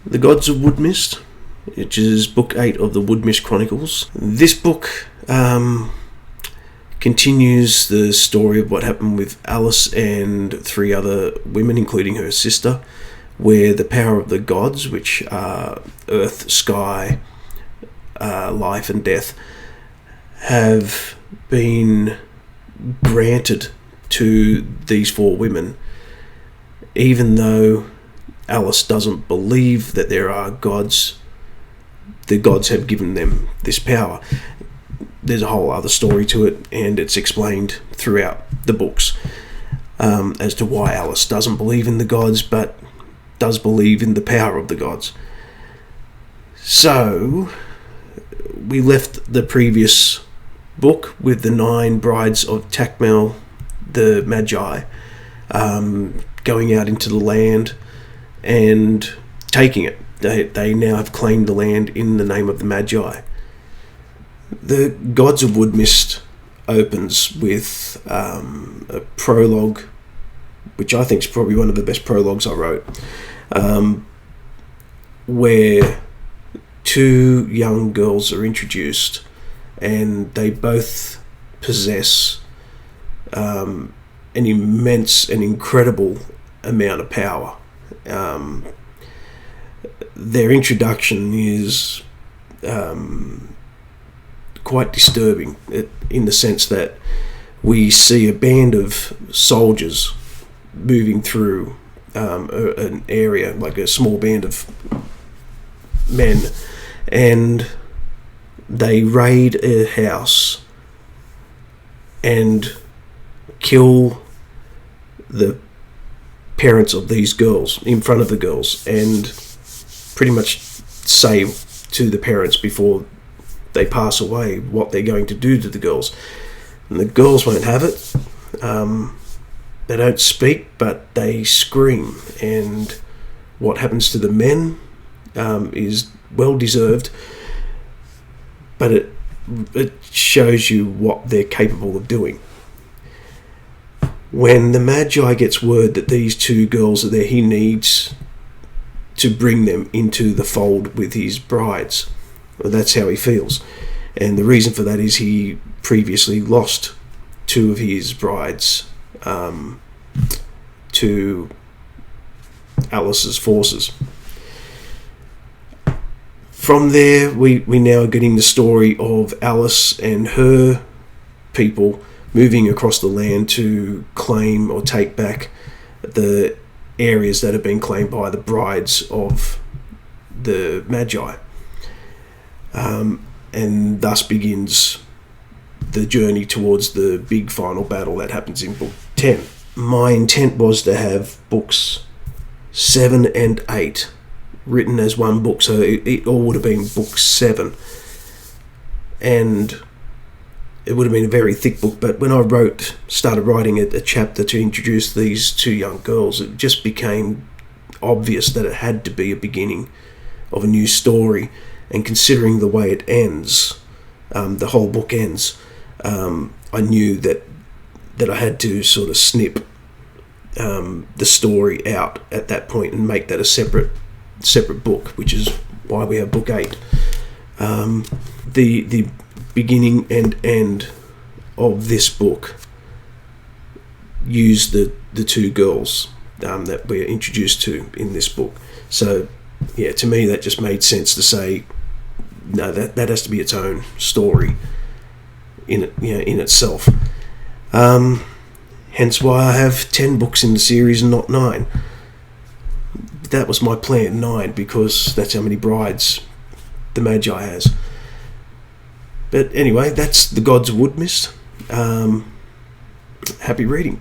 The Gods of Woodmyst, which is Book 8 of the Woodmyst Chronicles. This book continues the story of what happened with Alice and 3 other women, including her sister, where the power of the gods, which are earth, sky, life and death, have been granted to these 4 women, even though Alice doesn't believe that there are gods. The gods have given them this power. There's a whole other story to it, and it's explained throughout the books as to why Alice doesn't believe in the gods, but does believe in the power of the gods. So, we left the previous book with the 9 brides of Takmel, the Magi, going out into the land and taking it. They now have claimed the land in the name of the Magi. The Gods of Woodmyst opens with a prologue, which I think is probably one of the best prologues I wrote, where 2 young girls are introduced, and they both possess an immense and incredible amount of power. Their introduction is quite disturbing in the sense that we see a band of soldiers moving through an area, like a small band of men, and they raid a house and kill the parents of these girls in front of the girls, and pretty much say to the parents before they pass away what they're going to do to the girls. And the girls won't have it. They don't speak, but they scream, and what happens to the men is well deserved, but it shows you what they're capable of doing. When the Magi gets word that these 2 girls are there, he needs to bring them into the fold with his brides. Well, that's how he feels. And the reason for that is he previously lost 2 of his brides to Alice's forces. From there, we now are getting the story of Alice and her people moving across the land to claim or take back the areas that have been claimed by the brides of the Magi. And thus begins the journey towards the big final battle that happens in Book 10. My intent was to have Books 7 and 8 written as one book, so it all would have been Book 7. And it would have been a very thick book, but when I started writing a chapter to introduce these 2 young girls, it just became obvious that it had to be a beginning of a new story. And considering the way it ends, the whole book ends, I knew that I had to sort of snip the story out at that point and make that a separate book, which is why we have Book 8. The beginning and end of this book use the 2 girls that we're introduced to in this book. So yeah, to me that just made sense to say no, that has to be its own story in itself. Hence why I have 10 books in the series and not 9. That was my plan, 9, because that's how many brides the Magi has. But anyway, that's The Gods of Woodmyst. Happy reading.